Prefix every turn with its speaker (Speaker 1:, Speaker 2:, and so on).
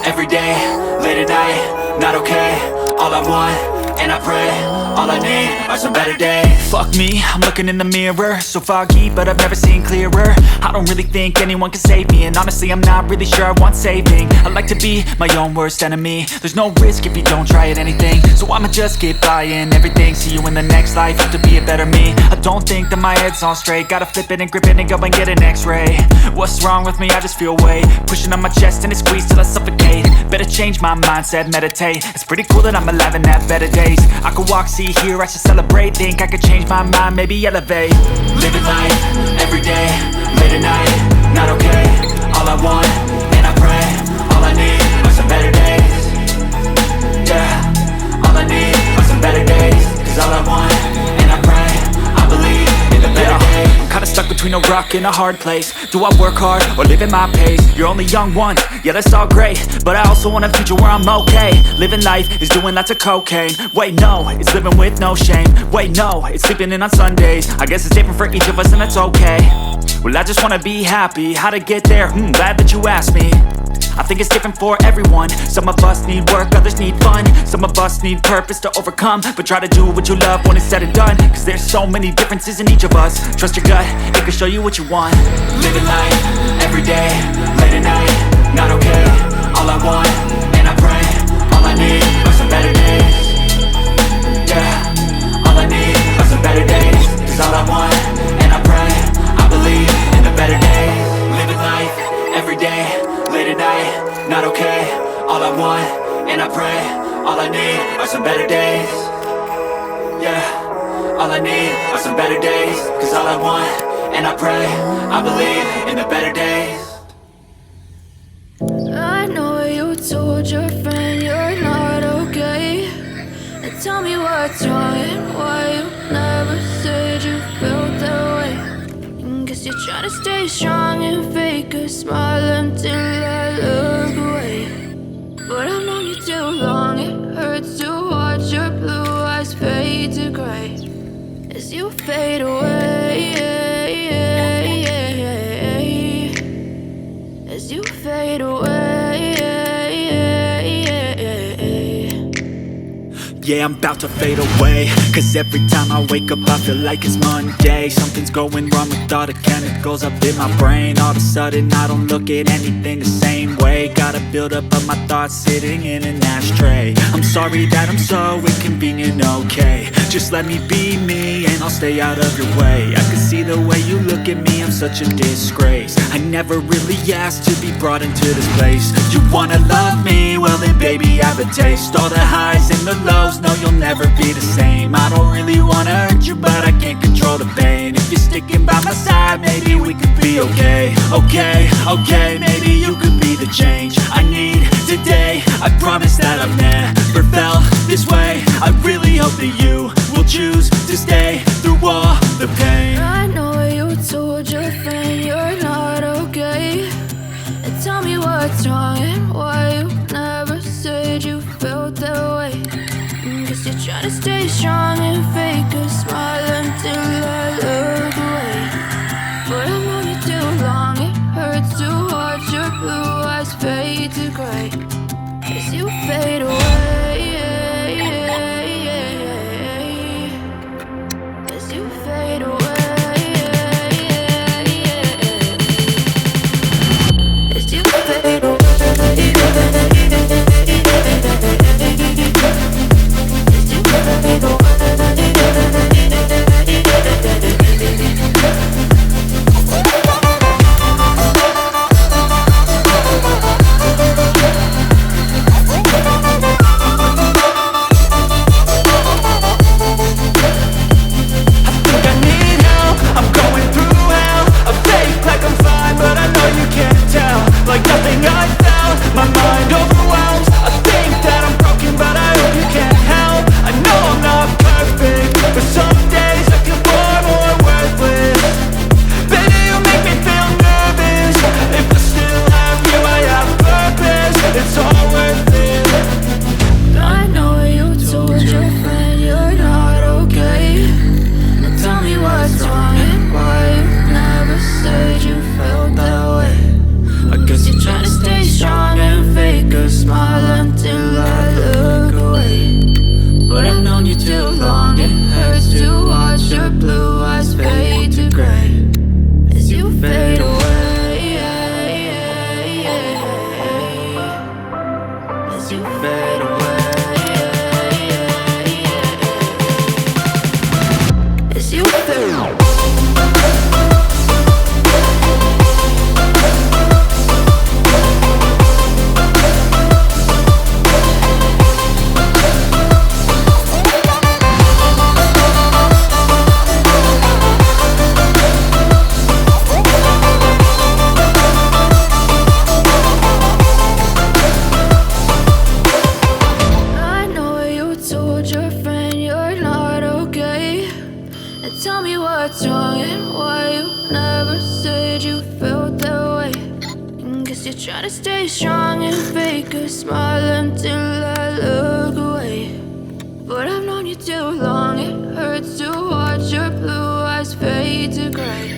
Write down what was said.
Speaker 1: every day, late at night, not okay. All I want, and I pray, all I need are some better days. Fuck me, I'm looking in the mirror, so foggy, but I've never seen clearer. I don't really think anyone can save me, and honestly I'm not really sure I want saving. I like to be my own worst enemy. There's no risk if you don't try at anything, so I'ma just get buying everything. See you in the next life, have to be a better me. I don't think that my head's on straight, gotta flip it and grip it and go and get an x-ray. What's wrong with me? I just feel weight pushing on my chest and it squeezes till I suffocate. Better change my mindset, meditate. It's pretty cool that I'm alive and have better days. I could walk, see, hear, I should celebrate. Think I could change my mind, maybe elevate. Living life, every day, late at night, not okay. All I want, and I pray, all I need are some better days. Yeah, all I need are some better days. Cause all I want, and I pray, I believe in the better days. I'm kinda stuck between a rock and a hard place. Do I work hard or live at my pace? You're only young once, yeah that's all great, but I also want a future where I'm okay. Living life is doing lots of cocaine. Wait no, it's living with no shame. Wait no, it's sleeping in on Sundays. I guess it's different for each of us and that's okay. Well I just wanna be happy, how to get there? Glad that you asked me. I think it's different for everyone. Some of us need work, others need fun. Some of us need purpose to overcome. But try to do what you love when it's said and done. Cause there's so many differences in each of us. Trust your gut, it can show you what you want. Living life, every day, late at night, not okay. All I want, and I pray, all I need are some better days. Yeah, all I need are some better days. Cause all I want, and I pray, I believe in the better days. Living life, every day, late at night, not okay. All I want, and I pray, all I need are some better days. Yeah, all I need are some better days. Cause all I want, and I pray, I believe in the better days.
Speaker 2: I know you told your friend you're not okay. And tell me what's wrong and why you never said you felt that way. Guess you're trying to stay strong and fake a smile until I look away. But I've known you too long, it hurts to watch your blue eyes fade to gray as you fade away. As you fade away.
Speaker 1: Yeah, I'm about to fade away. Cause every time I wake up I feel like it's Monday. Something's going wrong with all the chemicals up in my brain. All of a sudden I don't look at anything the same way. Gotta build up of my thoughts sitting in an ashtray. I'm sorry that I'm so inconvenient, okay. Just let me be me and I'll stay out of your way. I can see the way you look at me, I'm such a disgrace. I never really asked to be brought into this place. You wanna love me? Well then baby I have a taste. All the highs and the lows, no you'll never be the same. I don't really wanna hurt you but I can't control the pain. If you're sticking by my side maybe we could be okay. Okay, maybe you could be the change I need today. I promise that I've never felt this way. I really hope that you will choose to stay through all the pain.
Speaker 2: I know you told your friend you're not okay. And tell me what's wrong and why you never said you felt that way. Guess you're trying to stay strong and fake a smile until I look away. But I've known you too long, it hurts to watch your blue eyes fade to gray as you fade away. As you fade away. As you fade away. As you fade away. 'cause you feel. Tell me what's wrong and why you never said you felt that way. Guess you're trying to stay strong and fake a smile until I look away. But I've known you too long, it hurts to watch your blue eyes fade to gray.